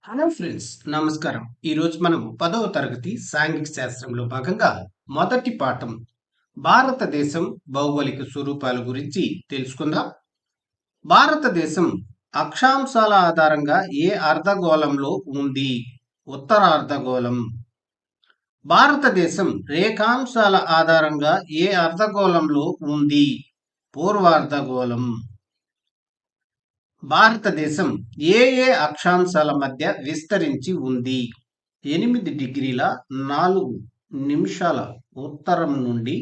Hello friends, నమస్కారం. ఈరోజు మనం 10వ తరగతి సాంఘిక శాస్త్రంలో భాగంగా మొదటి పాఠం భారతదేశం భౌగోళిక స్వరూపాల గురించి తెలుసుకుందాం. భారతదేశం అక్షాంశాల ఆధారంగా ఏ అర్ధగోళంలో ఉంది? ఉత్తర అర్ధగోళం. భారతదేశం రేఖాంశాల ఆధారంగా ఏ అర్ధగోళంలో ఉంది? పూర్వ అర్ధగోళం. భారతదేశం ఏ అక్షాంశాల మధ్య విస్తరించి ఉంది? 8 డిగ్రీల 4 నిమిషాల ఉత్తరం నుండి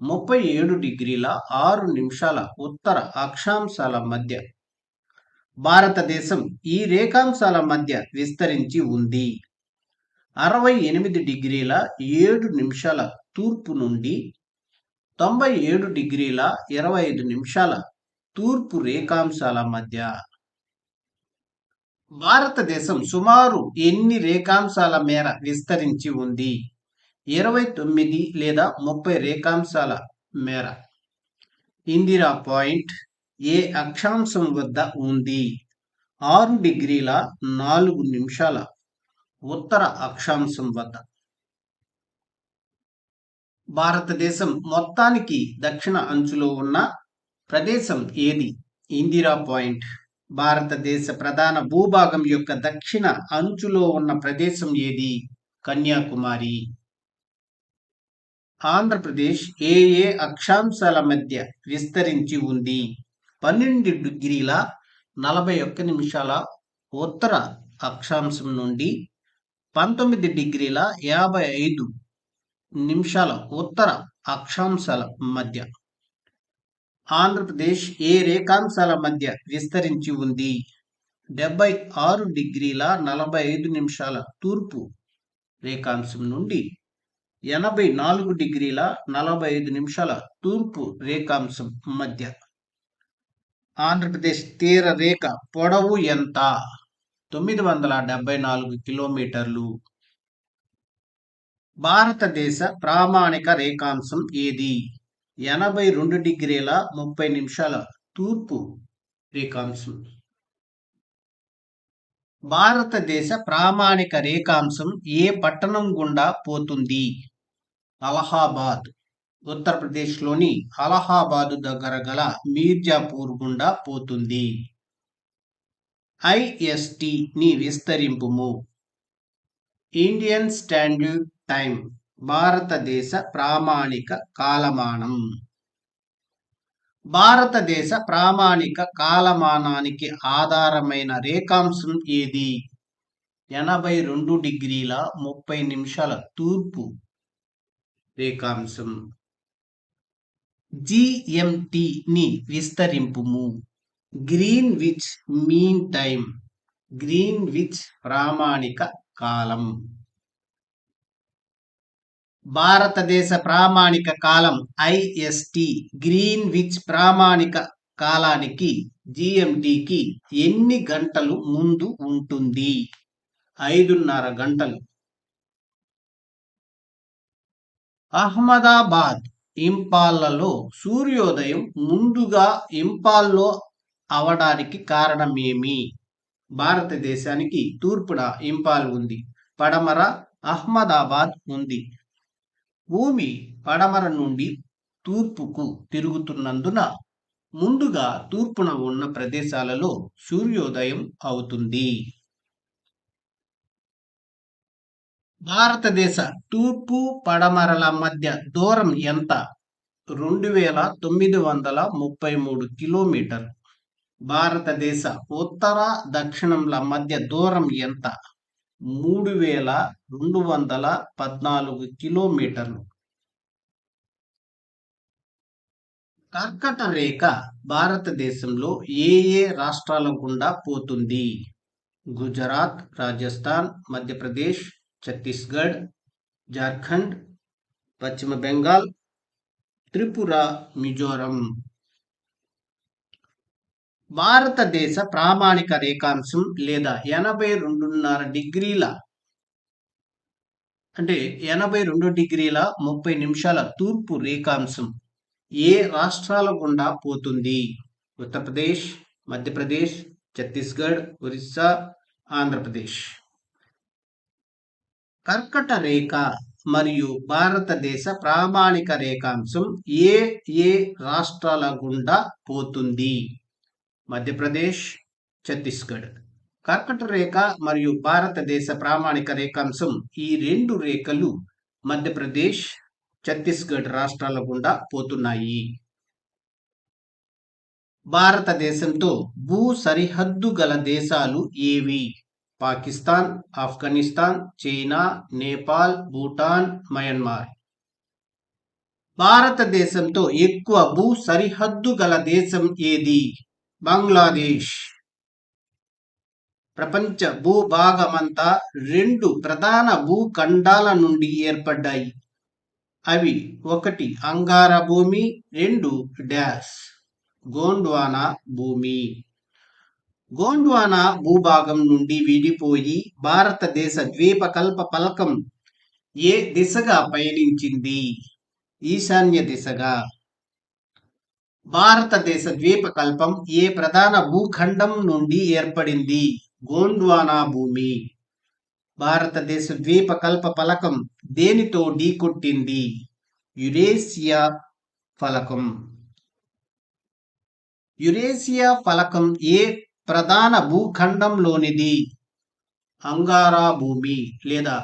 37 డిగ్రీల 6 నిమిషాల ఉత్తర అక్షాంశాల మధ్య భారతదేశం ఈ రేఖాంశాల మధ్య విస్తరించి ఉంది. 68 డిగ్రీల 7 నిమిషాల తూర్పు నుండి 97 డిగ్రీల 25 నిమిషాల తూర్పు రేఖాంశాల మధ్య. భారతదేశం సుమారు ఎన్ని రేఖాంశాల మేర విస్తరించి ఉంది? 29 లేదా 30 రేఖాంశాల మేర. ఇందిరా పాయింట్ ఏ అక్షాంశం వద్ద ఉంది? 6 డిగ్రీల 4 నిమిషాల ఉత్తర అక్షాంశం వద్ద. భారతదేశం మొత్తానికి దక్షిణ అంచులో ఉన్న ప్రదేశం ఏది? ఇందిరా పాయింట్. భారతదేశ ప్రధాన భూభాగం యొక్క దక్షిణ అంచులో ఉన్న ప్రదేశం ఏది? కన్యాకుమారి. ఆంధ్రప్రదేశ్ ఏ అక్షాంశాల మధ్య విస్తరించి ఉంది? 12 డిగ్రీల 41 నిమిషాల ఉత్తర అక్షాంశం నుండి 19 డిగ్రీల 55 నిమిషాల ఉత్తర అక్షాంశాల మధ్య. ఆంధ్రప్రదేశ్ ఏ రేఖాంశాల మధ్య విస్తరించి ఉంది? 76 డిగ్రీల 45 నిమిషాల తూర్పు రేఖాంశం నుండి 84 డిగ్రీల 45 నిమిషాల తూర్పు రేఖాంశం మధ్య. ఆంధ్రప్రదేశ్ తీర రేఖ పొడవు ఎంత? 974 కిలోమీటర్లు. భారతదేశ ప్రామాణిక రేఖాంశం ఏది? 82 డిగ్రీల 30 నిమిషాల తూర్పు రేఖాంశం. భారతదేశ ప్రామాణిక రేఖాంశం ఏ పట్టణం గుండా పోతుంది? అలహాబాద్. ఉత్తరప్రదేశ్లోని అలహాబాదు దగ్గర గల మీర్జాపూర్ గుండా పోతుంది. IST ని విస్తరింపుము. ఇండియన్ స్టాండర్డ్ టైం భారతదేశ ప్రామాణిక కాలమానం. భారతదేశ ప్రామాణిక కాలమానానికి ఆధారమైన రేఖాంశం ఏది? 82 డిగ్రీల 30 నిమిషాల తూర్పు రేఖాంశం. GMT ని విస్తరింపుము. Greenwich mean time. గ్రీన్విచ్ ప్రామాణిక కాలం. భారతదేశ ప్రామాణిక కాలం IST గ్రీన్విచ్ ప్రామాణిక కాలానికి GMTకి ఎన్ని గంటలు ముందు ఉంటుంది? 5:30 గంటలు. అహ్మదాబాద్, ఇంపాల్లలో సూర్యోదయం ముందుగా ఇంపాల్లో అవడానికి కారణమేమి? భారతదేశానికి తూర్పున ఇంపాల్ ఉంది, పడమర అహ్మదాబాద్ ఉంది. భూమి పడమర నుండి తూర్పుకు తిరుగుతున్నందున ముందుగా తూర్పున ఉన్న ప్రదేశాలలో సూర్యోదయం అవుతుంది. భారతదేశ తూర్పు పడమరల మధ్య దూరం ఎంత? 2933 కిలోమీటర్లు. భారతదేశ ఉత్తర దక్షిణంల మధ్య దూరం ఎంత? 3214 కిలోమీటర్లు. కర్కట రేఖ భారతదేశంలో ఏ రాష్ట్రాల గుండా పోతుంది? గుజరాత్, రాజస్థాన్, మధ్యప్రదేశ్, ఛత్తీస్గఢ్, జార్ఖండ్, పశ్చిమ బెంగాల్, త్రిపుర, మిజోరం. భారతదేశ ప్రామాణిక రేఖాంశం లేదా 82.5 డిగ్రీల 30 నిమిషాల తూర్పు రేఖాంశం ఏ రాష్ట్రాల గుండా పోతుంది? ఉత్తరప్రదేశ్, మధ్యప్రదేశ్, ఛత్తీస్గఢ్, ఒరిస్సా, ఆంధ్రప్రదేశ్. కర్కట రేఖ మరియు భారతదేశ ప్రామాణిక రేఖాంశం ఏ ఏ రాష్ట్రాల గుండా పోతుంది? మధ్యప్రదేశ్, ఛత్తీస్గఢ్. కర్కట రేఖ మరియు భారతదేశ ప్రామాణిక రేఖాంశం ఈ రెండు రేఖలు మధ్యప్రదేశ్, ఛత్తీస్గఢ్ రాష్ట్రాల గుండా పోతున్నాయి. భారతదేశంతో భూ సరిహద్దు గల దేశాలు ఏవి? Pakistan, Afghanistan, China, Nepal, Bhutan, Myanmar. భారతదేశంతో ఎక్కువ భూ సరిహద్దు గల దేశం ఏది? బంగ్లాదేశ్. ప్రపంచ భూభాగమంతా రెండు ప్రధాన భూఖండాల నుండి ఏర్పడ్డాయి. అవి ఒకటి అంగార భూమి, రెండు డాష్ గోండ్వానా భూమి. గోండ్వానా భూభాగం నుండి విడిపోయి భారతదేశ ద్వీపకల్ప పలకం ఏ దిశగా పయనించింది? ఈశాన్య దిశగా. భారతదేశ ద్వీపకల్పం ఏ ప్రధాన భూఖండం నుండి ఏర్పడింది? గోండ్వానా భూమి. భారతదేశ ద్వీపకల్ప పలకం దేనితో ఢీకొట్టింది? యురేషియా ఫలకం. యురేషియా ఫలకం ఏ ప్రధాన భూఖండంలోనిది? అంగారా భూమి లేదా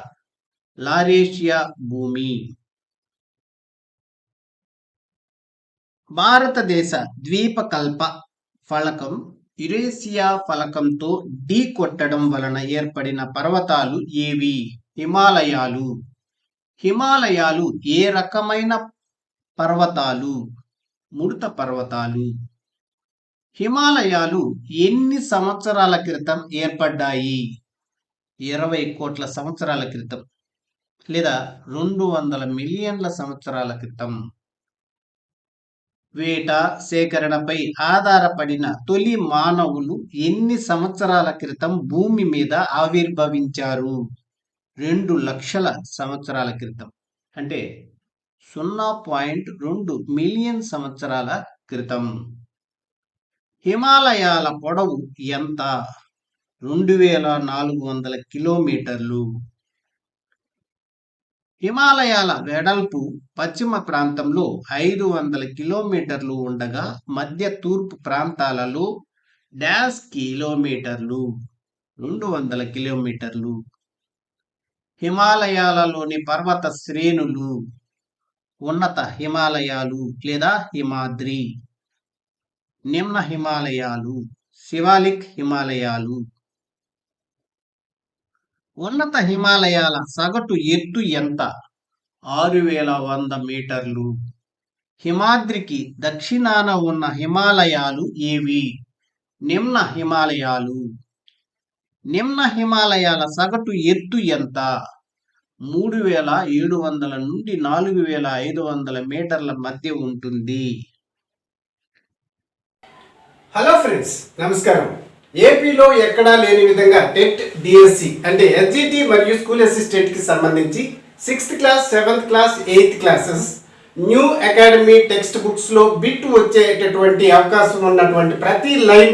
లారేషియా భూమి. భారతదేశ ద్వీపకల్ప ఫలకం యురేషియా ఫలకంతో ఢీ కొట్టడం వలన ఏర్పడిన పర్వతాలు ఏవి? హిమాలయాలు. హిమాలయాలు ఏ రకమైన పర్వతాలు? ముడత పర్వతాలు. హిమాలయాలు ఎన్ని సంవత్సరాల క్రితం ఏర్పడ్డాయి? 20 కోట్ల సంవత్సరాల క్రితం లేదా 200 మిలియన్ల సంవత్సరాల క్రితం. వేట సేకరణపై ఆధారపడిన తొలి మానవులు ఎన్ని సంవత్సరాల క్రితం భూమి మీద ఆవిర్భవించారు? 2 లక్షల సంవత్సరాల క్రితం, అంటే 0.2 మిలియన్ సంవత్సరాల క్రితం. హిమాలయాల పొడవు ఎంత? 2400 కిలోమీటర్లు. హిమాలయాల వెడల్పు పశ్చిమ ప్రాంతంలో 500 కిలోమీటర్లు ఉండగా మధ్య తూర్పు ప్రాంతాలలో డాష్ కిలోమీటర్లు 200 కిలోమీటర్లు. హిమాలయాలలోని పర్వత శ్రేణులు: ఉన్నత హిమాలయాలు లేదా హిమాద్రి, నిమ్న హిమాలయాలు, శివాలిక్ హిమాలయాలు. ఉన్నత హిమాలయాల సగటు ఎత్తు ఎంత? 6100 మీటర్లు. హిమాద్రికి దక్షిణాన ఉన్న హిమాలయాలు ఏవి? నిమ్న హిమాలయాలు. నిమ్న హిమాలయాల సగటు ఎత్తు ఎంత? 3700 నుండి 4500 మీటర్ల మధ్య ఉంటుంది. హలో ఫ్రెండ్స్, నమస్కారం. ఏపీలో ఎక్కడా లేని విధంగా టెట్ డిఎస్సి అంటే ఎస్జిటి మరియు స్కూల్ అసిస్టెంట్ కి సంబంధించి 6th class, 7th class, 8th classes new academy text books లో బిట్ వచ్చేటటువంటి అవకాశం ఉన్నటువంటి ప్రతి లైన్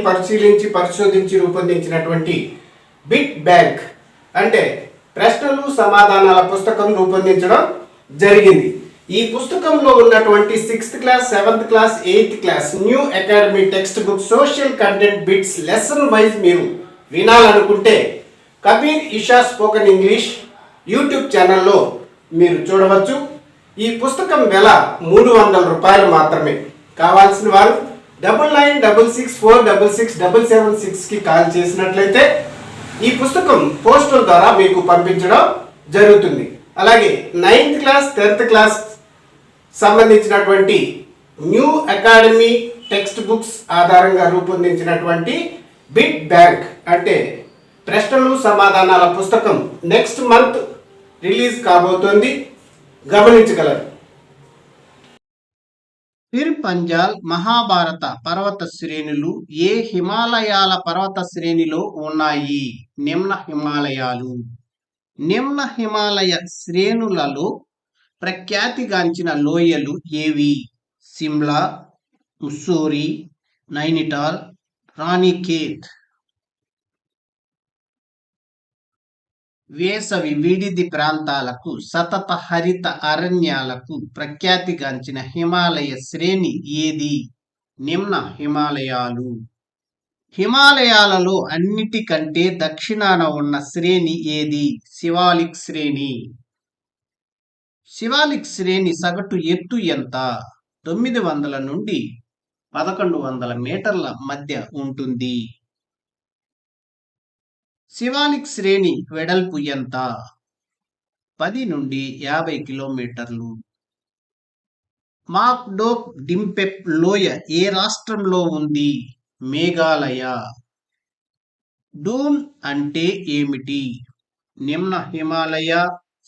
పరిశోధించి రూపొందించినటువంటి బిట్ బ్యాంక్ అంటే ప్రశ్నలు సమాధానాల పుస్తకం రూపొందించడం జరిగింది. ఈ పుస్తకంలో ఉన్నటువంటి 6th class, 7th class, 8th class new academy textbook social content bits lesson wise మీరు వినాలనుకుంటే Kabir Isha spoken English YouTube ఛానల్లో మీరు చూడవచ్చు. ఈ పుస్తకం వెల 300 రూపాయలు మాత్రమే. కావాల్సిన వారు 9966466776కి కాల్ చేసినట్లయితే ఈ పుస్తకం పోస్టల్ ద్వారా మీకు పంపించడం జరుగుతుంది. అలాగే 9th క్లాస్, 10th క్లాస్ సంబంధించినటువంటి న్యూ అకాడమీ టెక్స్ట్ బుక్స్ ఆధారంగా రూపొందించినటువంటి బిట్ బ్యాంక్ అంటే ప్రశ్నలు సమాధానాల పుస్తకం నెక్స్ట్ మంత్ రిలీజ్ కాబోతోంది, గమనించగలరు. పిర్ పంజాల్ మహాభారత పర్వత శ్రేణులు ఏ హిమాలయాల పర్వత శ్రేణిలో ఉన్నాయి? నిమ్న హిమాలయాలు. నిమ్న హిమాలయ శ్రేణులలో ప్రఖ్యాతిగాంచిన లోయలు ఏవి? సిమ్లా, ముస్సోరి, నైనిటాల్, రాణిఖేత్. వేసవి విడిది ప్రాంతాలకు సతత హరిత అరణ్యాలకు ప్రఖ్యాతిగాంచిన హిమాలయ శ్రేణి ఏది? నిమ్న హిమాలయాలు. హిమాలయాలలో అన్నిటికంటే దక్షిణాన ఉన్న శ్రేణి ఏది? శివాలిక్ శ్రేణి. శివాలిక్ శ్రేణి సగటు ఎత్తు ఎంత? 900 నుండి 1100 మీటర్ల మధ్య ఉంటుంది. శివాలిక్ శ్రేణి వెడల్పు ఎంత? 10 నుండి 50 కిలోమీటర్లు. మాక్డోక్ డింపెప్ లోయ ఏ రాష్ట్రంలో ఉంది? మేఘాలయ. డూన్ అంటే ఏమిటి? నిమ్న హిమాలయ,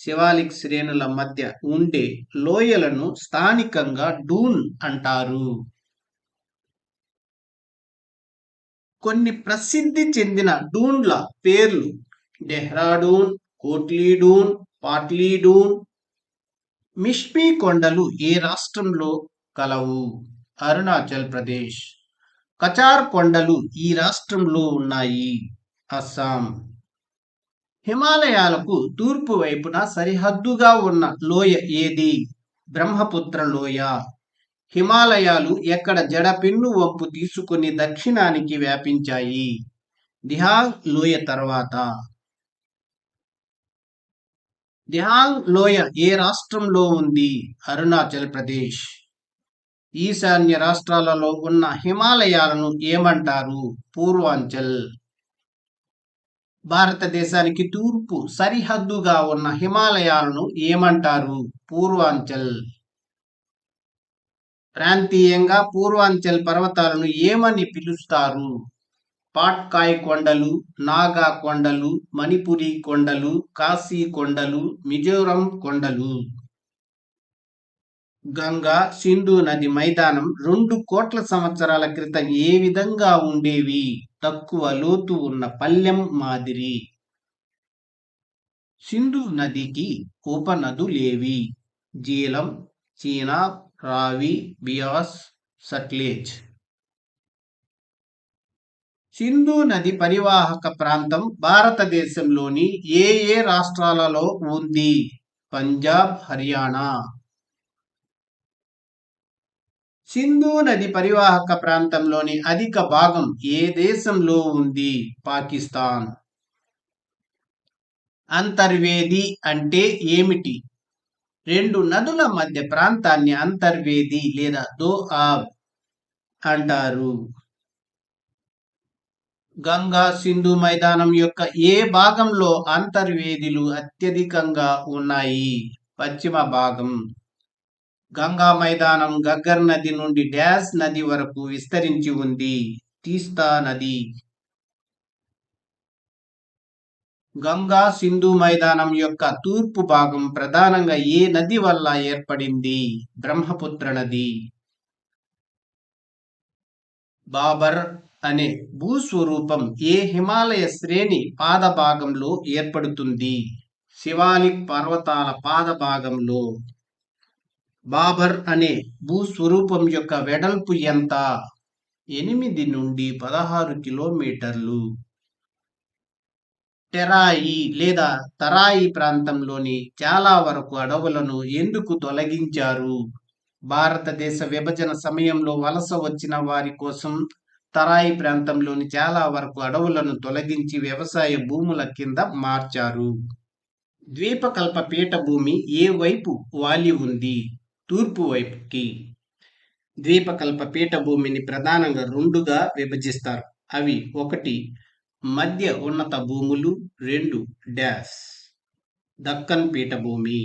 శివాలిక్ శ్రేణుల మధ్య ఉండే లోయలను స్థానికంగా డూన్ అంటారు. కొన్ని ప్రసిద్ధి చెందిన డూన్ల పేర్లు: డెహ్రాడూన్, కోట్లీ డూన్, పాట్లీ డూన్. మిష్మి కొండలు ఏ రాష్ట్రంలో కలవు? అరుణాచల్ ప్రదేశ్. కచార్ కొండలు ఈ రాష్ట్రంలో ఉన్నాయి. అస్సాం. హిమాలయాలకు తూర్పు వైపున సరిహద్దుగా ఉన్న లోయ ఏది? బ్రహ్మపుత్ర లోయ. హిమాలయాలు ఎక్కడ జడపెన్ను వంపు తీసుకుని దక్షిణానికి వ్యాపించాయి? దిహాంగ్ లోయ తర్వాత. దిహాంగ్ లోయ ఏ రాష్ట్రంలో ఉంది? అరుణాచల్ ప్రదేశ్. ఈశాన్య రాష్ట్రాలలో ఉన్న హిమాలయాలను ఏమంటారు? పూర్వాంచల్. భారతదేశానికి తూర్పు సరిహద్దుగా ఉన్న హిమాలయాలను ఏమంటారు? పూర్వాంచల్. ప్రాంతీయంగా పూర్వాంచల్ పర్వతాలను ఏమని పిలుస్తారు? పాట్కాయ్ కొండలు, నాగా కొండలు, మణిపురి కొండలు, కాశీ కొండలు, మిజోరం కొండలు. గంగా సింధు నది మైదానం 2 కోట్ల సంవత్సరాల క్రితం ఏ విధంగా ఉండేవి? తక్కువ లోతు ఉన్న పల్లెం మాదిరి. సింధు నదికి ఉపనదులేవి? జీలం, చీనాబ్, రావి, బియాస్, సట్లెజ్. సింధు నది పరివాహక ప్రాంతం భారతదేశంలోని ఏ ఏ రాష్ట్రాలలో ఉంది? పంజాబ్, హర్యానా. సింధు నది పరివాహక ప్రాంతంలోని అధిక భాగం ఏ దేశంలో ఉంది? పాకిస్తాన్. అంతర్వేది అంటే ఏమిటి? 2 నదుల మధ్య ప్రాంతాన్ని అంతర్వేది లేదా దోఆబ్ అంటారు. గంగా సింధు మైదానం యొక్క ఏ భాగంలో అంతర్వేదిలు అత్యధికంగా ఉన్నాయి? పశ్చిమ భాగం. గంగా మైదానం గగ్గర్ నది నుండి డ్యాష్ నది వరకు విస్తరించి ఉంది? తీస్తా నది. గంగా సింధు మైదానం యొక్క తూర్పు భాగం ప్రధానంగా ఏ నది వల్ల ఏర్పడింది? బ్రహ్మపుత్ర నది. బాబర్ అనే భూస్వరూపం ఏ హిమాలయ శ్రేణి పాదభాగంలో ఏర్పడుతుంది? శివాలిక్ పర్వతాల పాదభాగంలో. బాబర్ అనే భూస్వరూపం యొక్క వెడల్పు ఎంత? 8 నుండి 16 కిలోమీటర్లు. టెరాయి లేదా తరాయి ప్రాంతంలోని చాలా వరకు అడవులను ఎందుకు తొలగించారు? భారతదేశ విభజన సమయంలో వలస వచ్చిన వారి కోసం తరాయి ప్రాంతంలోని చాలా వరకు అడవులను తొలగించి వ్యవసాయ భూముల కింద మార్చారు. ద్వీపకల్ప పీఠభూమి ఏ వైపు వాలి ఉంది? తూర్పు వైపుకి. ద్వీపకల్ప పీఠభూమిని ప్రధానంగా 2గా విభజిస్తారు. అవి: 1 మధ్య ఉన్నత భూములు, 2 డ్యాష్ దక్కన్ పీఠభూమి.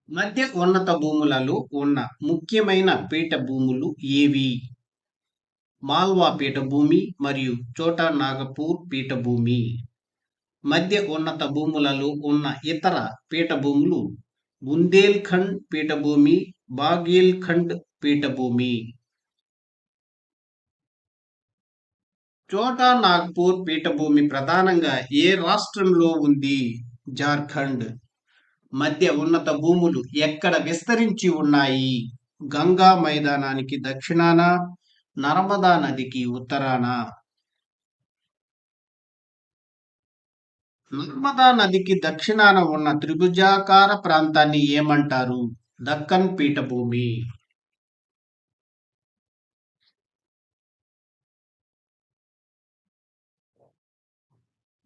మధ్య ఉన్నత భూములలో ఉన్న ముఖ్యమైన పీఠభూములు ఏవి? మాల్వా పీఠభూమి మరియు చోటా నాగపూర్ పీఠభూమి. మధ్య ఉన్నత భూములలో ఉన్న ఇతర పీఠభూములు బుందేల్ఖండ్ పీఠభూమి, బాఘేల్ఖండ్ పీఠభూమి. చోటా నాగ్పూర్ పీఠభూమి ప్రధానంగా ఏ రాష్ట్రంలో ఉంది? జార్ఖండ్. మధ్య ఉన్నత భూములు ఎక్కడ విస్తరించి ఉన్నాయి? గంగా మైదానానికి దక్షిణాన, నర్మదా నదికి ఉత్తరాన. నర్మదా నదికి దక్షిణాన ఉన్న త్రిభుజాకార ప్రాంతాన్ని ఏమంటారు? దక్కన్ పీఠభూమి.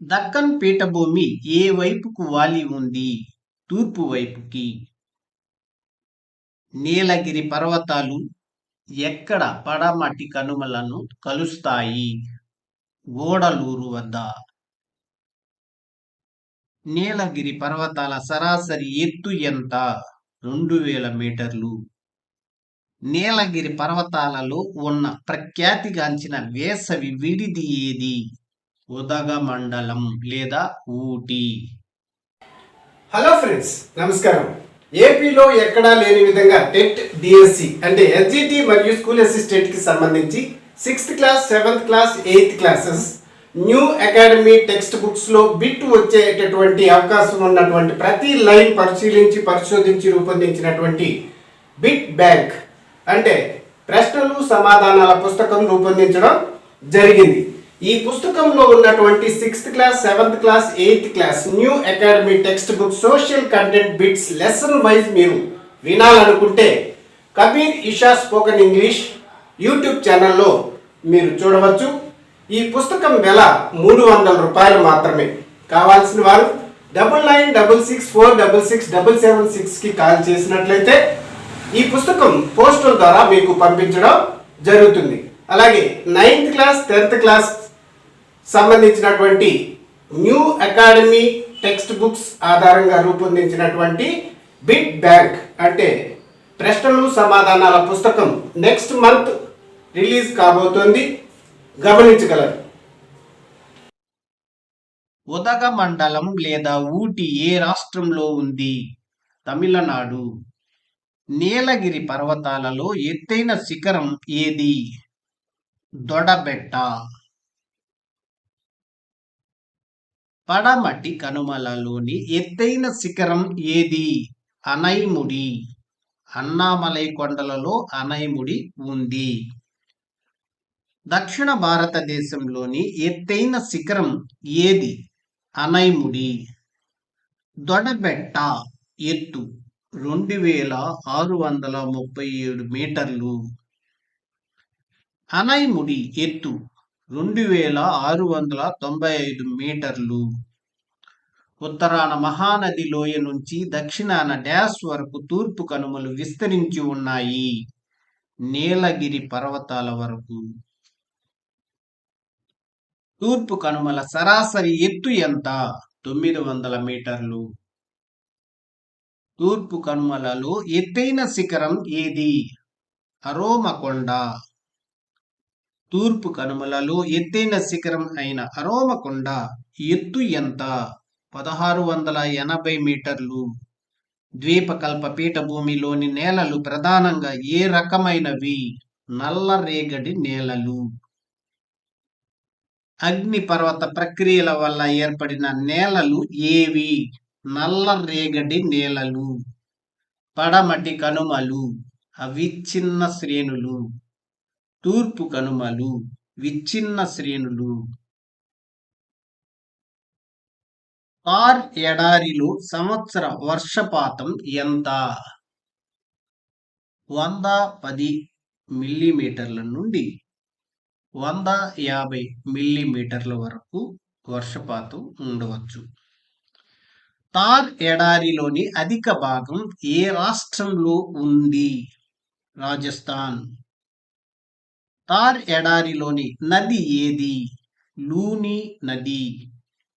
దక్కన్ పీఠభూమి ఏ వైపుకు వాలి ఉంది? తూర్పు వైపుకి. నీలగిరి పర్వతాలు ఎక్కడ పడమటి కనుమలను కలుస్తాయి? గూడలూరు వద్ద. నీలగిరి పర్వతాల సరాసరి ఎత్తు ఎంత? 2000 మీటర్లు. నీలగిరి పర్వతాలలో ఉన్న ప్రఖ్యాతిగాంచిన వేసవి విడిది ఏది? ఉదగమండలం లేదా ఊటీ. హలో ఫ్రెండ్స్, నమస్కారం. ఏపీలో ఎక్కడా లేని విధంగా టెట్ డిఎస్సి అంటే ఎస్జిటి మరియు స్కూల్ అసిస్టెంట్ కి సంబంధించి 6th class 7th class 8th classes new academy text books లో బిట్ వచ్చేటటువంటి అవకాశం ఉన్నటువంటి ప్రతి లైన్ పరిశోధించి రూపొందించినటువంటి బిట్ బ్యాంక్ అంటే ప్రశ్నలు సమాధానాల పుస్తకం రూపొందించడం జరిగింది. ఈ పుస్తకంలో ఉన్నటువంటి 6th class 7th class 8th class new academy textbook social content bits lesson wise మీరు వినాలనుకుంటే Kabir Isha spoken English YouTube ఛానల్లో మీరు చూడవచ్చు. ఈ పుస్తకం వెల 300 రూపాయలు మాత్రమే. కావాల్సిన వారు 9966466776 కి కాల్ చేసినట్లయితే ఈ పుస్తకం పోస్టల్ ద్వారా మీకు పంపించడం జరుగుతుంది. అలాగే 9th క్లాస్ 10th క్లాస్ సంబంధించినటువంటి న్యూ అకాడమీ టెక్స్ట్ బుక్స్ ఆధారంగా రూపొందించినటువంటి బిట్ బ్యాంక్ అంటే ప్రశ్నలు సమాధానాల పుస్తకం నెక్స్ట్ మంత్ రిలీజ్ కాబోతోంది, గమనించగలరు. ఉదగమండలం లేదా ఊటీ ఏ రాష్ట్రంలో ఉంది? తమిళనాడు. నీలగిరి పర్వతాలలో ఎత్తైన శిఖరం ఏది? దొడబెట్ట. పడమటి కనుమలలోని ఎత్తైన శిఖరం ఏది? అనైముడి. అన్నామలై కొండలలో అనైముడి ఉంది. దక్షిణ భారతదేశంలోని ఎత్తైన శిఖరం ఏది? అనైముడి. దొడబెట్ట ఎత్తు 2637 మీటర్లు. అనైముడి ఎత్తు 2695 మీటర్లు. ఉత్తరాన మహానది లోయ నుంచి దక్షిణాన డ్యాష్ వరకు తూర్పు కనుమలు విస్తరించి ఉన్నాయి. నీలగిరి పర్వతాల వరకు. తూర్పు కనుమల సరాసరి ఎత్తు ఎంత? 900 మీటర్లు. తూర్పు కనుమలలో ఎత్తైన శిఖరం ఏది? అరోమకొండ. తూర్పు కనుమలలో ఎత్తైన శిఖరం అయిన అరోమకొండ ఎత్తు ఎంత? 1680 మీటర్లు. ద్వీపకల్ప పీఠభూమిలోని నేలలు ప్రధానంగా ఏ రకమైనవి? నల్లరేగడి నేలలు. అగ్నిపర్వత ప్రక్రియల వల్ల ఏర్పడిన నేలలు ఏవి? నల్లరేగడి నేలలు. పడమటి కనుమలు అవిచ్ఛిన్న శ్రేణులు. తూర్పు కనుమలు విచ్ఛిన్న శ్రేణులు. థార్ ఎడారిలో సంవత్సర వర్షపాతం ఎంత? 110 మిల్లీమీటర్ల నుండి 150 మిల్లీమీటర్ల వరకు వర్షపాతం ఉండవచ్చు. థార్ ఎడారిలోని అధిక భాగం ఏ రాష్ట్రంలో ఉంది? రాజస్థాన్. థార్ ఎడారిలోని నది ఏది? లూని నది.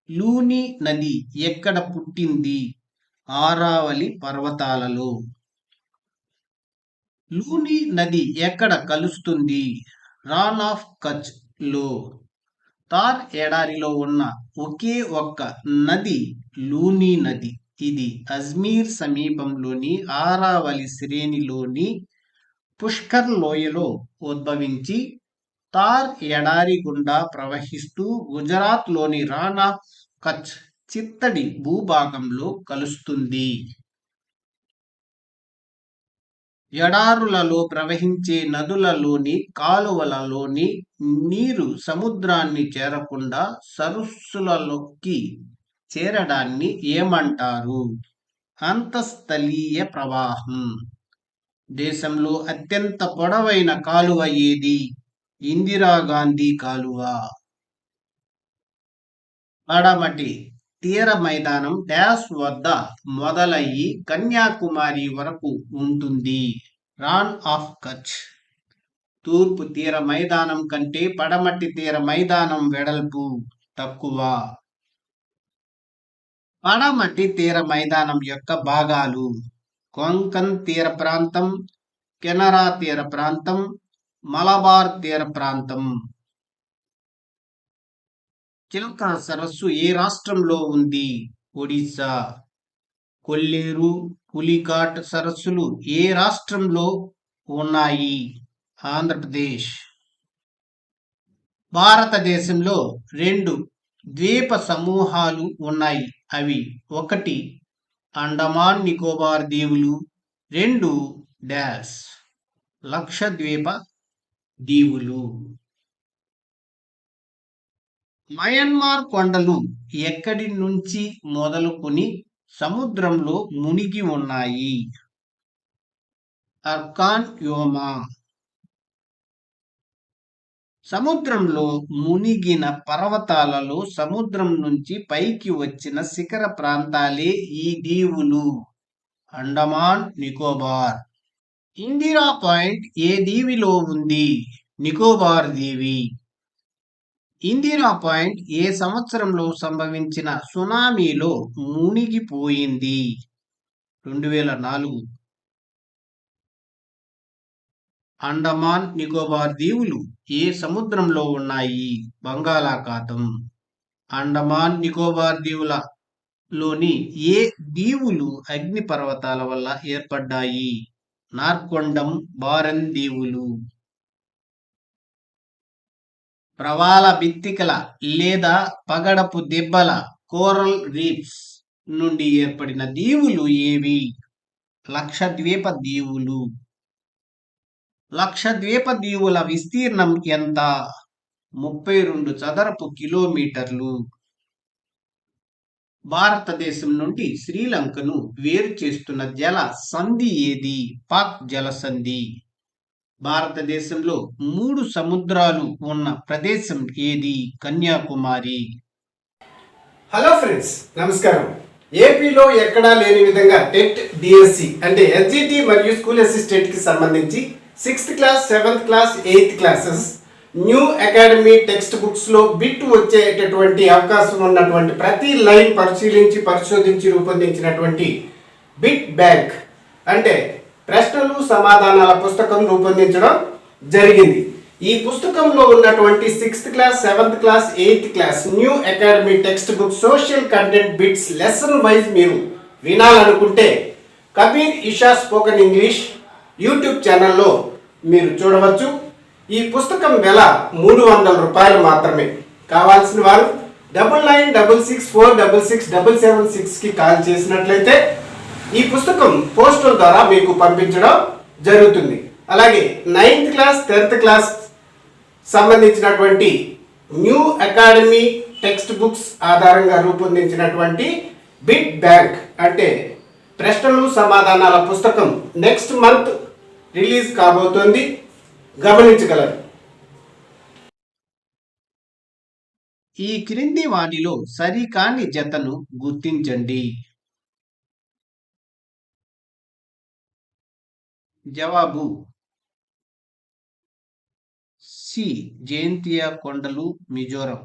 లూని నది ఎక్కడ పుట్టింది? ఆరావలి పర్వతాలలో. లూని నది ఎక్కడ కలుస్తుంది? రాన్ ఆఫ్ కచ్ లో. థార్ ఎడారిలో ఉన్న ఒకే ఒక్క నది లూని నది. ఇది అజ్మీర్ సమీపంలోని ఆరావలి శ్రేణిలోని పుష్కర్ లోయలో ఉద్భవించి థార్ ఎడారి గుండా ప్రవహిస్తూ గుజరాత్ లోని రాన్ ఆఫ్ కచ్ చిత్తడి భూభాగంలో కలుస్తుంది. ఎడారులలో ప్రవహించే నదులలోని కాలువలలోని నీరు సముద్రాన్ని చేరకుండా సరస్సులలోకి చేరడాన్ని ఏమంటారు? అంతస్థలీయ ప్రవాహం. దేశంలో అత్యంత పొడవైన కాలువ ఏది? ఇందిరాగాంధీ కాలువ. పడమటి తీర మైదానం డాష్ వద్ద మొదలయ్యి కన్యాకుమారి వరకు ఉంటుంది. రాన్ ఆఫ్ కచ్. తూర్పు తీర మైదానం కంటే పడమటి తీర మైదానం వెడల్పు తక్కువ. పడమటి తీర మైదానం యొక్క భాగాలు: కొంకన్ తీర ప్రాంతం, కెనరా తీర ప్రాంతం, మలబార్ తీర ప్రాంతం. చిల్కా సరస్సు ఏ రాష్ట్రంలో ఉంది? ఒడిశా. కొల్లేరు, పులికాట్ సరస్సులు ఏ రాష్ట్రంలో ఉన్నాయి? ఆంధ్రప్రదేశ్. భారతదేశంలో 2 ద్వీప సమూహాలు ఉన్నాయి. అవి: 1 అండమాన్ నికోబార్ దీవులు, 2 డాష్ లక్షద్వీప దీవులు. మయన్మార్ కొండలు ఎక్కడి నుంచి మొదలుకొని సముద్రంలో మునిగి ఉన్నాయి? అర్కాన్ యోమా. సముద్రంలో మునిగిన పర్వతాలలో సముద్రం నుంచి పైకి వచ్చిన శిఖర ప్రాంతాలే ఈ దీవులు. అండమాన్ నికోబార్. ఇందిరా పాయింట్ ఏ దీవిలో ఉంది? నికోబార్ దీవి. ఇందిరా పాయింట్ ఏ సంవత్సరంలో సంభవించిన సునామీలో మునిగిపోయింది? 2004. అండమాన్ నికోబార్ దీవులు ఏ సముద్రంలో ఉన్నాయి? బంగాళాఖాతం. అండమాన్ నికోబార్ దీవులలోని ఏ దీవులు అగ్నిపర్వతాల వల్ల ఏర్పడ్డాయి? నార్కొండం, బారెన్ దీవులు. ప్రవాల భిత్తికల లేదా పగడపు దెబ్బల కోరల్ రీఫ్స్ నుండి ఏర్పడిన దీవులు ఏవి? లక్షద్వీప దీవులు. లక్షద్వీప దీవుల విస్తీర్ణం ఎంత? 32 చదరపు కిలోమీటర్లు. భారతదేశం నుండి శ్రీలంకను వేరు చేస్తున్న జల సంధి ఏది? పాక్ జల సంధి. భారతదేశంలో 3 సముద్రాలు ఉన్న ప్రదేశం ఏది? కన్యాకుమారి. హలో ఫ్రెండ్స్, నమస్కారం. ఏపీలో ఎక్కడా లేని విధంగా టెట్ డిఎస్సి అంటే ఎస్జిటి మరియు స్కూల్ అసిస్టెంట్ కి సంబంధించి 6th class, 7th class, 8th classes new academy text books లో బిట్ వచ్చేటటువంటి అవకాశం ఉన్నటువంటి ప్రతి లైన్ పరిశోధించి రూపొందించినటువంటి బిట్ బ్యాంక్ అంటే ప్రశ్నలు సమాధానాల పుస్తకం రూపొందించడం జరిగింది. ఈ పుస్తకంలో ఉన్నటువంటి 6th class, 7th class, 8th class new academy textbook social content bits lesson wise మీరు వినాలనుకుంటే Kabir Isha spoken English YouTube ఛానల్లో మీరు చూడవచ్చు. ఈ పుస్తకం వెల 300 రూపాయలు మాత్రమే. కావాల్సిన వారు 9966466776కి కాల్ చేసినట్లయితే ఈ పుస్తకం పోస్టల్ ద్వారా మీకు పంపించడం జరుగుతుంది. అలాగే 9th క్లాస్, 10th క్లాస్ సంబంధించినటువంటి న్యూ అకాడమీ టెక్స్ట్ బుక్స్ ఆధారంగా రూపొందించినటువంటి బిట్ బ్యాంక్ అంటే ప్రశ్నలు సమాధానాల పుస్తకం నెక్స్ట్ మంత్ రిలీజ్ కాబోతోంది, గమనించగలరు. ఈ క్రింది వాటిలో సరికాని జతను గుర్తించండి. జవాబు సి, జయంతియా కొండలు, మిజోరం.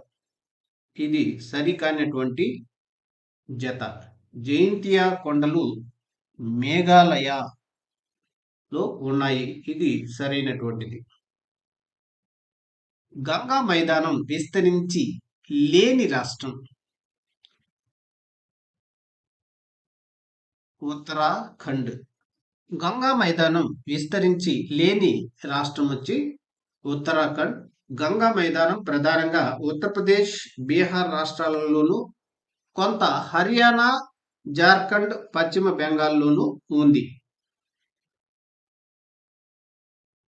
ఇది సరికానటువంటి జత. జయంతియా కొండలు మేఘాలయలో ఉన్నాయి. ఇది సరైనటువంటిది. గంగా మైదానం విస్తరించి లేని రాష్ట్రం? ఉత్తరాఖండ్. గంగా మైదానం విస్తరించి లేని రాష్ట్రం వచ్చి ఉత్తరాఖండ్. గంగా మైదానం ప్రధానంగా ఉత్తరప్రదేశ్, బీహార్ రాష్ట్రాలలోనూ కొంత హర్యానా, జార్ఖండ్, పశ్చిమ బెంగాల్లోనూ ఉంది.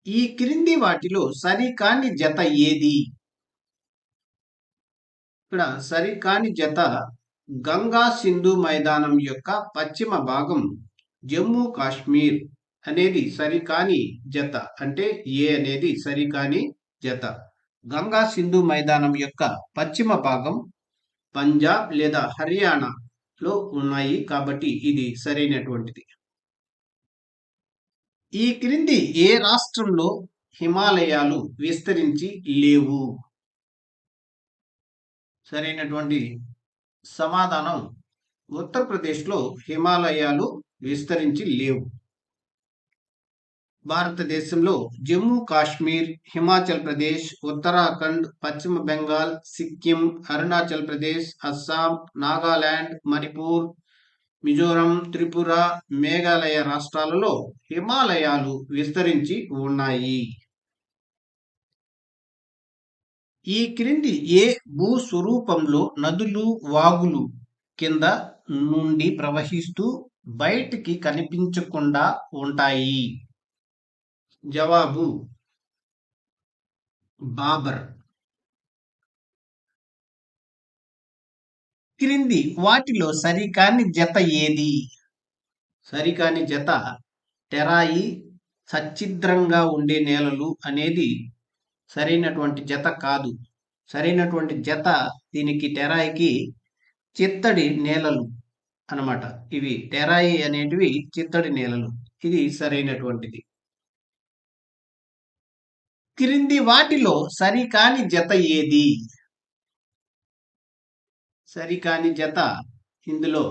ఈ క్రింది వాటిలో సరికాని జత ఏది? ఇక్కడ సరికాని జత గంగా సింధు మైదానం యొక్క పశ్చిమ భాగం జమ్మూ కాశ్మీర్ అనేది సరికాని జత, అంటే ఏ అనేది సరికాని జత. గంగా సింధు మైదానం యొక్క పశ్చిమ భాగం పంజాబ్ లేదా హర్యానాలో ఉన్నాయి కాబట్టి ఇది సరైనటువంటిది. ఈ క్రింది ఏ రాష్ట్రంలో హిమాలయాలు విస్తరించి లేవు? సరైనటువంటి సమాధానం ఉత్తరప్రదేశ్లో హిమాలయాలు విస్తరించి లేవు. భారతదేశంలో జమ్మూ కాశ్మీర్, హిమాచల్ ప్రదేశ్, ఉత్తరాఖండ్, పశ్చిమ బెంగాల్, సిక్కిం, అరుణాచల్ ప్రదేశ్, అస్సాం, నాగాలాండ్, మణిపూర్, మిజోరం, త్రిపుర, మేఘాలయ రాష్ట్రాలలో హిమాలయాలు విస్తరించి ఉన్నాయి. ఈ క్రింది ఏ భూస్వరూపంలో నదులు, వాగులు కింద నుండి ప్రవహిస్తూ బయటికి కనిపించకుండా ఉంటాయి? జవాబు బాబర్. క్రింది వాటిలో సరికాని జత ఏది? సరికాని జత టెరాయి, సచ్ఛిద్రంగా ఉండే నేలలు అనేది సరైనటువంటి జత కాదు. సరైనటువంటి జత దీనికి టెరాయికి చిత్తడి నేలలు అన్నమాట. ఇవి టెరాయి అనేటివి చిత్తడి నేలలు. ఇది సరైనటువంటిది. క్రింది వాటిలో సరికాని జత ఏది? సరికాని జత ఇందులో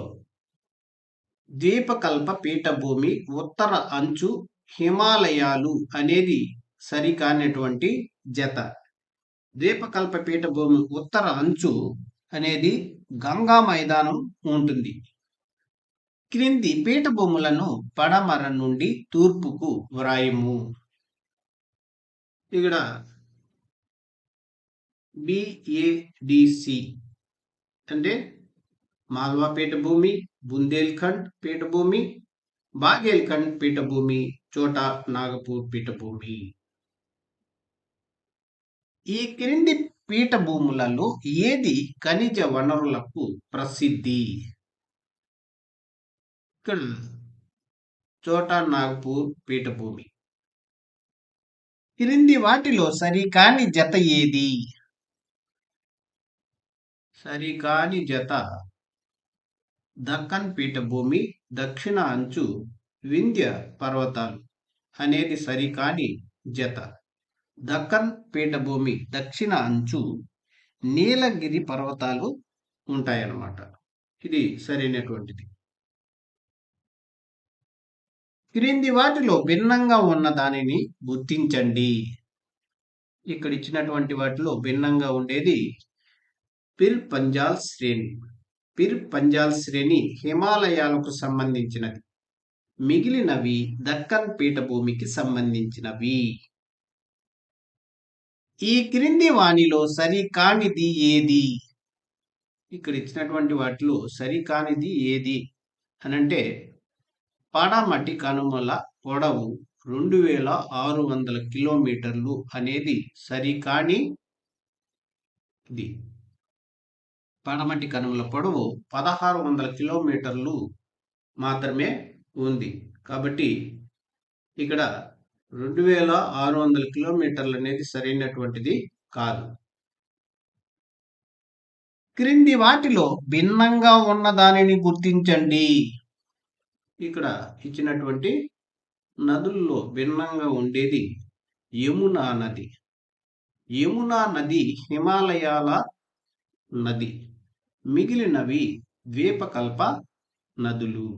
ద్వీపకల్ప పీఠభూమి ఉత్తర అంచు హిమాలయాలు అనేది సరికానటువంటి జత. ద్వీపకల్ప పీఠభూమి ఉత్తర అంచు అనేది గంగా మైదానం ఉంటుంది. క్రింది పీఠభూములను పడమర నుండి తూర్పుకు వ్రాయము. ఇక్కడ బిఏడిసి అంటే మాల్వా పీఠభూమి, బుందేల్ఖండ్ పీఠభూమి, బాగేల్ఖండ్ పీఠభూమి, చోటా నాగపూర్ పీఠభూమి. ఈ క్రింది పీఠభూములలో ఏది ఖనిజ వనరులకు ప్రసిద్ధి? ఇక్కడ చోటా నాగపూర్ పీఠభూమి. క్రింది వాటిలో సరికాని జత ఏది? సరికాని జత దక్కన్ పీఠభూమి దక్షిణ అంచు వింధ్య పర్వతాలు అనేది సరికాని జత. దక్కన్ పీఠభూమి దక్షిణ అంచు నీలగిరి పర్వతాలు ఉంటాయన్నమాట. ఇది సరైనటువంటిది. క్రింది వాటిలో భిన్నంగా ఉన్న దానిని గుర్తించండి. ఇక్కడ ఇచ్చినటువంటి వాటిలో భిన్నంగా ఉండేది పిర్ పంజాల్ శ్రేణి. పిర్ పంజాల్ శ్రేణి హిమాలయాలకు సంబంధించినది. మిగిలినవి దక్కన్ పీఠభూమికి సంబంధించినవి. ఈ క్రింది వానిలో సరికానిది ఏది? ఇక్కడ ఇచ్చినటువంటి వాటిలో సరికానిది ఏది అనంటే పడమటి కనుమల పొడవు 2600 కిలోమీటర్లు అనేది సరికాని ఇది. పడమటి కనుమల పొడవు 1600 కిలోమీటర్లు మాత్రమే ఉంది. కాబట్టి ఇక్కడ 2600 కిలోమీటర్లు అనేది సరైనటువంటిది కాదు. క్రింది వాటిలో భిన్నంగా ఉన్న దానిని గుర్తించండి. ఇక్కడ ఇచ్చినటువంటి నదుల్లో భిన్నంగా ఉండేది యమునా నది. యమునా నది హిమాలయాల నది. మిగిలినవి ద్వీపకల్ప నదులు.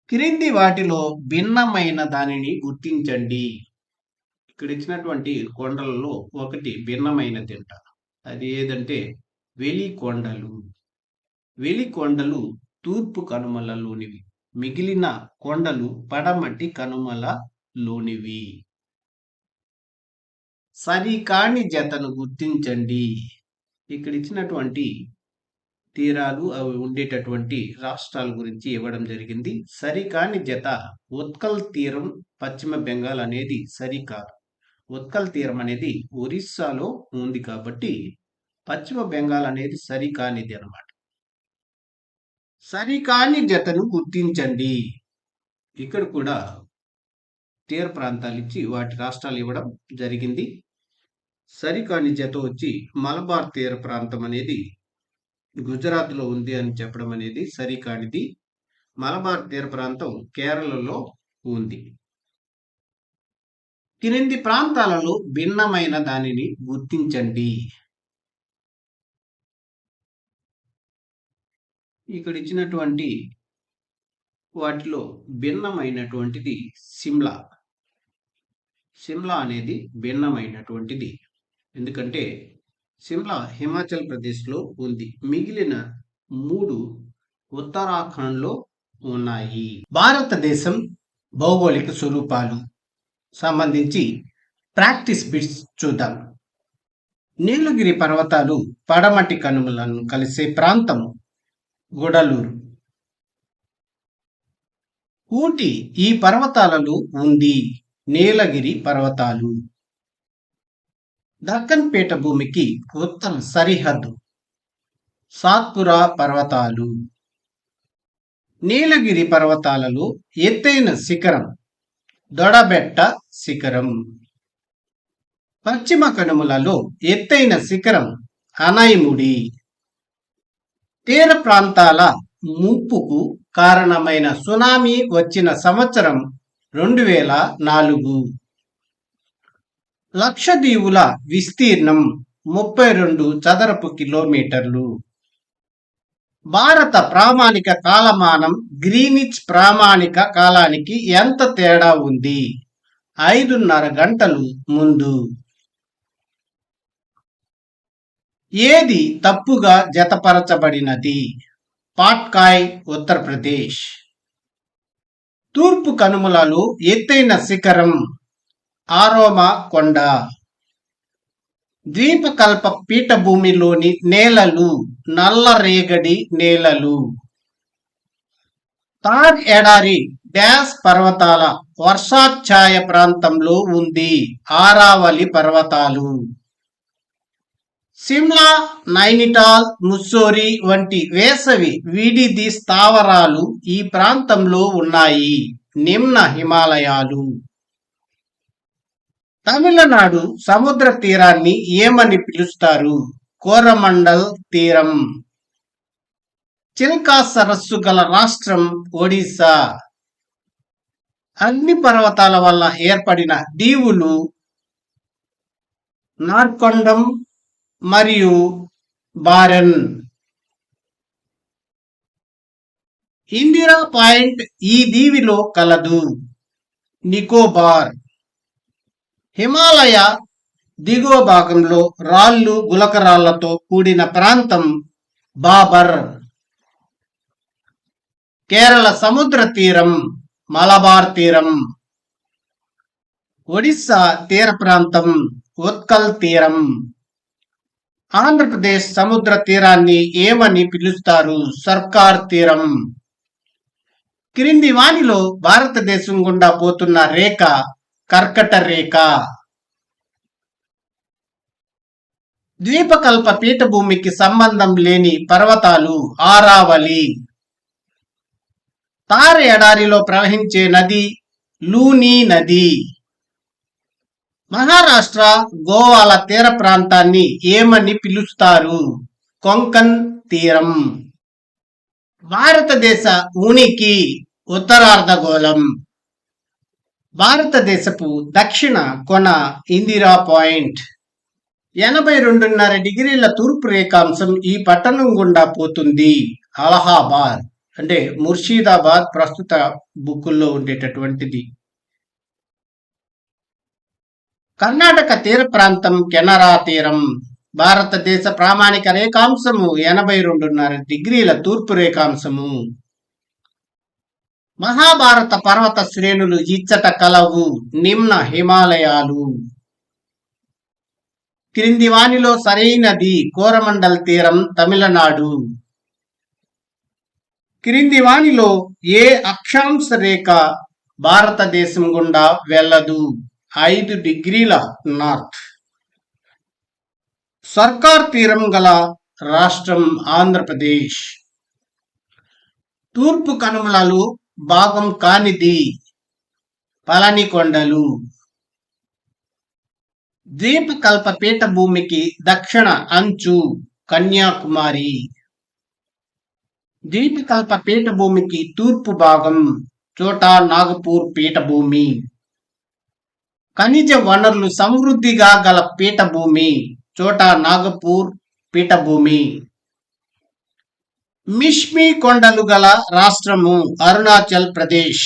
క్రింది వాటిలో భిన్నమైన దానిని గుర్తించండి. ఇక్కడ ఇచ్చినటువంటి కొండలలో ఒకటి భిన్నమైనది అంట. అది ఏదంటే వెలికొండలు. వెలికొండలు తూర్పు కనుమలలోనివి. మిగిలిన కొండలు పడమటి కనుమలలోనివి. సరికాని జతను గుర్తించండి. ఇక్కడ ఇచ్చినటువంటి తీరాలు అవి ఉండేటటువంటి రాష్ట్రాల గురించి ఇవ్వడం జరిగింది. సరికాని జత ఉత్కల్ తీరం పశ్చిమ బెంగాల్ అనేది సరికాదు. ఉత్కల్ తీరం అనేది ఒరిస్సాలో ఉంది కాబట్టి పశ్చిమ బెంగాల్ అనేది సరికానిది అన్నమాట. సరికాని జతను గుర్తించండి. ఇక్కడ కూడా తీర ప్రాంతాలు ఇచ్చి వాటి రాష్ట్రాలు ఇవ్వడం జరిగింది. సరికాని జత వచ్చి మలబార్ తీర ప్రాంతం అనేది గుజరాత్లో ఉంది అని చెప్పడం అనేది సరికానిది. మలబార్ తీర ప్రాంతం కేరళలో ఉంది. క్రింది ప్రాంతాలలో భిన్నమైన దానిని గుర్తించండి. ఇక్కడ ఇచ్చినటువంటి వాటిలో భిన్నమైనటువంటిది సిమ్లా. సిమ్లా అనేది భిన్నమైనటువంటిది. ఎందుకంటే సిమ్లా హిమాచల్ ప్రదేశ్లో ఉంది. మిగిలిన 3 ఉత్తరాఖండ్లో ఉన్నాయి. భారతదేశం భౌగోళిక స్వరూపాలు సంబంధించి ప్రాక్టీస్ బిట్స్ చూద్దాం. నీలగిరి పర్వతాలు పడమటి కనుమలను కలిసే ప్రాంతం గుడలూరు. ఊటీ ఈ పర్వతాలలో ఉంది. నీలగిరి పర్వతాలు. దక్కన్ పీఠభూమికి ఉత్తర సరిహద్దు సాత్పురా పర్వతాలు. నీలగిరి పర్వతాలలో ఎత్తైన శిఖరం దొడబెట్ట శిఖరం. పశ్చిమ కనుమలలో ఎత్తైన శిఖరం అనైముడి. తీర ప్రాంతాల ముప్పుకు కారణమైన సునామీ వచ్చిన సంవత్సరం 2004. లక్షద్వీపుల విస్తీర్ణం 32 చదరపు కిలోమీటర్లు. భారత ప్రామాణిక కాలమానం గ్రీనిచ్ ప్రామాణిక కాలానికి ఎంత తేడా ఉంది? 5:30 గంటలు ముందు. ఏది తప్పుగా జతపరచబడినది? పాట్కాయ్, ఉత్తరప్రదేశ్. తూర్పు కనుమలలో ఎత్తైన శిఖరం ఆరోమా కొండ. ద్వీపకల్ప పీఠభూమిలోని నేలలు నల్లరేగడి నేలలు. థార్ ఎడారి డాష్ పర్వతాల వర్షాఛాయ ప్రాంతంలో ఉంది. ఆరావళి పర్వతాలు. సిమ్లా, నైనిటాల్, ముస్సోరి వంటి వేసవి విడిది స్థావరాలు ఈ ప్రాంతంలో ఉన్నాయి. నిమ్న హిమాలయాలు. తమిళనాడు సముద్ర తీరాన్ని ఏమని పిలుస్తారు? కోరమండల్ తీరం. చిల్కా సరస్సు గల రాష్ట్రం ఒడిశా. అగ్ని పర్వతాల వల్ల ఏర్పడిన దీవులు నార్కొండం మరియు బారెన్. ఇందిరా పాయింట్ ఈ దీవిలో కలదు. నికోబార్. హిమాలయ దిగువ భాగంలో రాళ్ళు గులకరాళ్లతో కూడిన ప్రాంతం బాబర్. కేరళ సముద్ర తీరం మలబార్ తీరం. ఒడిశా తీర ప్రాంతం ఉత్కల్ తీరం. ఆంధ్రప్రదేశ్ సముద్ర తీరాన్ని ఏమని పిలుస్తారు? సర్కార్ తీరం. క్రింది వానిలో భారతదేశం గుండా పోతున్న రేఖ కర్కట రేఖ. ద్వీపకల్ప పీఠభూమికి సంబంధం లేని పర్వతాలు ఆరావళి. తార్ ఎడారిలో ప్రవహించే నది లూని నది. మహారాష్ట్ర, గోవాల తీర ప్రాంతాన్ని ఏమని పిలుస్తారు? కొంకన్ తీరం. భారతదేశ ఉనికి ఉత్తరార్ధగోళం. భారతదేశపు దక్షిణ కొన ఇందిరా పాయింట్. 82.5 డిగ్రీల తూర్పు రేఖాంశం ఈ పట్టణం గుండా పోతుంది. అలహాబాద్ అంటే ముర్షిదాబాద్ ప్రస్తుత బుక్కుల్లో ఉండేటటువంటిది. కర్ణాటక తీర ప్రాంతం కెనరా తీరం. భారతదేశ ప్రామాణిక రేఖాంశము 82.5 డిగ్రీల తూర్పు రేఖాంశము. మహాభారత పర్వత శ్రేణులు ఇచ్చట కలవు. నిమ్న హిమాలయాలు. క్రింది వానిలో సరైనది కోరమండల్ తీరం తమిళనాడు. క్రింది వానిలో ఏ అక్షాంశ రేఖ భారతదేశం గుండా వెళ్ళదు? 5 డిగ్రీల నార్త్. సర్కార్ తీరం గల రాష్ట్రం ఆంధ్రప్రదేశ్. తూర్పు కనుమలలో భాగం కానిది పళని కొండలు. ద్వీపకల్ప పీఠభూమికి దక్షిణ అంచు కన్యాకుమారి. ద్వీపకల్ప పీఠభూమికి తూర్పు భాగం చోటా నాగపూర్ పీఠభూమి. ఖనిజ వనరులు సమృద్ధిగా గల పీఠభూమి చోటా నాగపూర్ పీఠభూమి. మిష్మి కొండలు గల రాష్ట్రము అరుణాచల్ ప్రదేశ్.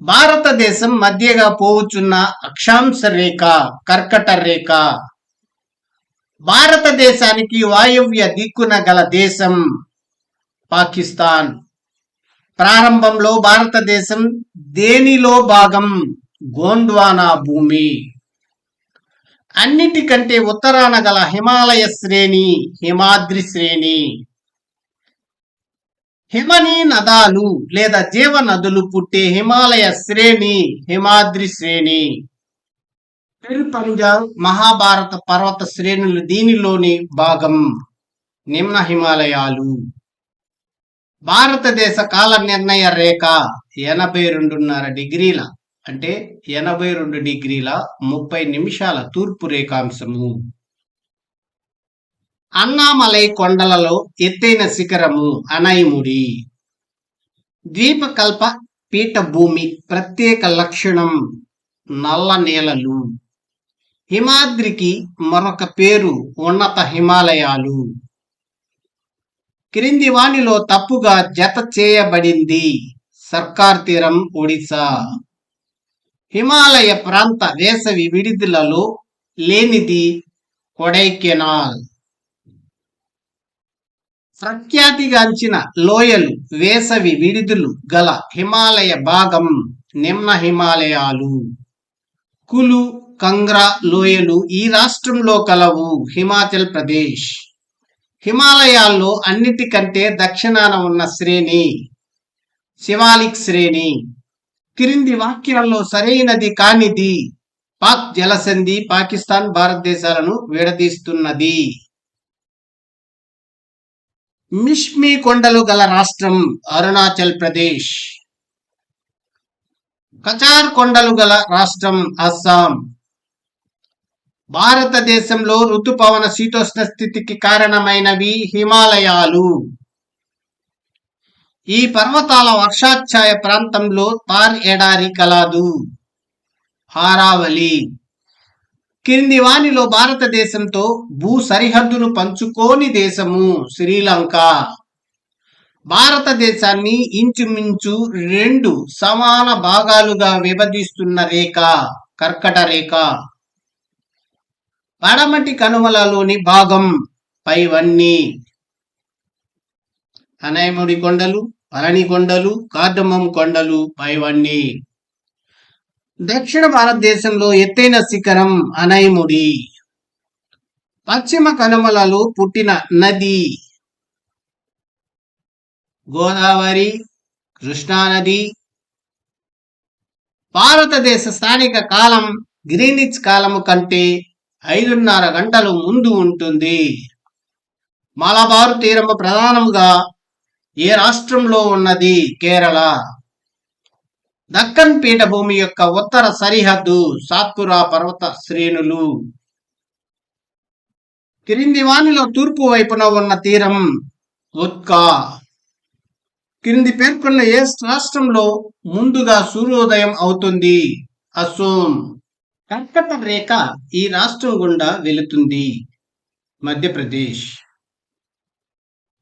భారతదేశం మధ్యగా పోవుచున్న అక్షాంశ రేఖ కర్కట రేఖ. భారతదేశానికి వాయువ్య దిక్కున గల దేశం పాకిస్తాన్. ప్రారంభంలో భారతదేశం దేనిలో భాగం గోండ్వానా భూమి. అన్నిటికంటే ఉత్తరాన గల హిమాలయ శ్రేణి హిమాద్రి శ్రేణి. హిమనీ నదాలు లేదా జీవ నదులు పుట్టే హిమాలయ శ్రేణి హిమాద్రి శ్రేణి. పంజాబ్ మహాభారత పర్వత శ్రేణులు దీనిలోని భాగం. నిమ్న హిమాలయాలు. భారతదేశ కాల నిర్ణయ రేఖ 82.5 డిగ్రీల అంటే 82 డిగ్రీల 30 నిమిషాల తూర్పు రేఖాంశము. అన్నామలై కొండలలో ఎత్తైన శిఖరము అనైముడి. ద్వీపకల్ప పీఠభూమి ప్రత్యేక లక్షణం నల్ల నేలలు. హిమాద్రికి మరొక పేరు ఉన్నత హిమాలయాలు. క్రింది వానిలో తప్పుగా జత చేయబడింది. సర్కార్ తీరం ఒడిశా. హిమాలయ ప్రాంత వేసవి విడుదలలో లేనిది కొడైకెనాల్. ప్రఖ్యాతిగాంచిన లోయలు వేసవి విడుదలు గల హిమాలయ భాగం నిమ్న హిమాలయాలు. కులు కంగ్రా లోయలు ఈ రాష్ట్రంలో కలవు. హిమాచల్ ప్రదేశ్. హిమాలయాల్లో అన్నిటికంటే దక్షిణాన ఉన్న శ్రేణి శివాలిక్ శ్రేణి. క్రింది వాక్యాల్లో సరైనది కానిది. పాక్ జలసంధి పాకిస్తాన్ భారతదేశాలను విడదీస్తున్నది. మిష్మి కొండలు గల రాష్ట్రం అరుణాచల్ ప్రదేశ్. కచార్ కొండలు గల రాష్ట్రం అస్సాం. భారతదేశంలో ఋతుపవన శీతోష్ణ స్థితికి కారణమైనవి హిమాలయాలు. ఈ పర్వతాల వర్షాఛాయ ప్రాంతంలో తార్ ఎడారి కలదు. ఆరావళి. క్రింది వానిలో భారతదేశంతో భూ సరిహద్దును పంచుకోని దేశము శ్రీలంక. భారతదేశాన్ని ఇంచుమించు 2 సమాన భాగాలుగా విభజిస్తున్న రేఖ కర్కట రేఖ. పడమటి కనుమలలోని భాగం పైవన్నీ. అనైముడి కొండలు, పళని కొండలు, కార్డమం కొండలు పైవన్నీ. దక్షిణ భారతదేశంలో ఎత్తైన శిఖరం అనైముడి. పశ్చిమ కనుమలలో పుట్టిన నది గోదావరి, కృష్ణానది. భారతదేశ స్థానిక కాలం గ్రీనిచ్ కాలము కంటే 5.5 గంటలు ముందు ఉంటుంది. మలబారు తీరము ప్రధానంగా ఏ రాష్ట్రంలో ఉన్నది? కేరళ. దక్కన్ పీఠభూమి యొక్క ఉత్తర సరిహద్దు సాత్పురా పర్వత శ్రేణులు. క్రింది వానిలో తూర్పు వైపున ఉన్న తీరం ఉత్కా. క్రింది పేర్కొన్న ఏ రాష్ట్రంలో ముందుగా సూర్యోదయం అవుతుంది? అసోం. కర్కట రేఖ ఈ రాష్ట్రం గుండా వెళుతుంది. మధ్యప్రదేశ్.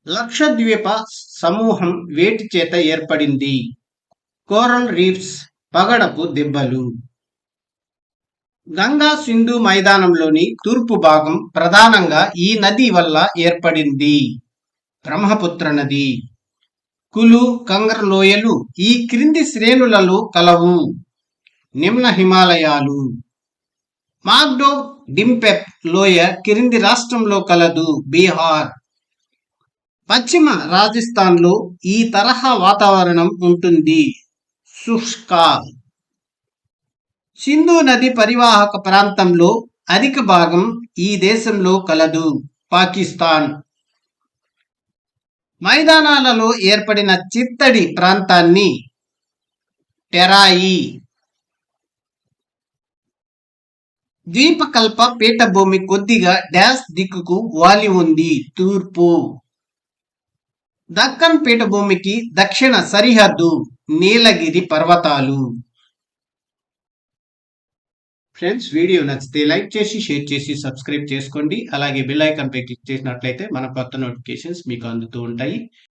లక్షద్వీప సమూహం వేటి చేత ఏర్పడింది? కోరల్ రీఫ్స్, పగడపు దిబ్బలు. గంగా సింధు మైదానంలోని తూర్పు భాగం ప్రధానంగా ఈ నది వల్ల ఏర్పడింది. బ్రహ్మపుత్ర నది. కులు కంగ్ర లోయలు ఈ క్రింది శ్రేణులలో కలవు. నిమ్న హిమాలయాలు. మాగ్డో డింపెప్ లోయ క్రింది రాష్ట్రంలో కలదు. బీహార్. పశ్చిమ రాజస్థాన్లో ఈ తరహా వాతావరణం ఉంటుంది. శుష్క. సింధు నది పరివాహక ప్రాంతంలో అధిక భాగం ఈ దేశంలో కలదు. పాకిస్తాన్. మైదానాలలో ఏర్పడిన చిత్తడి ప్రాంతాన్ని టెరాయి. ద్వీపకల్ప పీఠభూమి కొద్దిగా డాష్ దిక్కుకు వాలి ఉంది. తూర్పు. దక్కన్ పీఠభూమికి దక్షిణ సరిహద్దు నీలగిరి పర్వతాలు. ఫ్రెండ్స్, వీడియో నచ్చితే లైక్ చేసి, షేర్ చేసి, సబ్స్క్రైబ్ చేసుకోండి. అలాగే బెల్ ఐకాన్ పై క్లిక్ చేసినట్లయితే మన కొత్త నోటిఫికేషన్స్ మీకు అందుతూ ఉంటాయి.